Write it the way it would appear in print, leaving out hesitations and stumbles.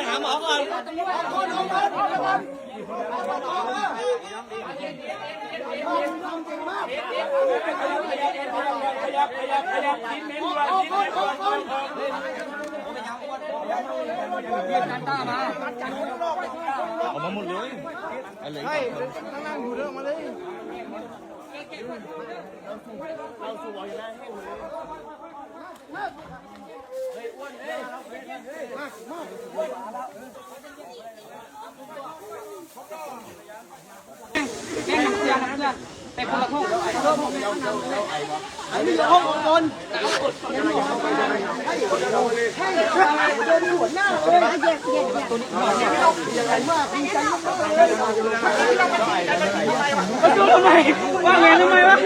หาหมอก่อนออกมาหมดเลยอะไรให้นั่งอยู่เรื่องมาเลยเราสวยนะเฮ้ยอ้วนเฮ้ยแกงเสียนะแต่คนละห้องอันนี้ห้องบนเดินหัวหน้าเลยตัวนี้ยังไงมากดีใจมากเลยมาดูทำไมว่าไงทำไมวะ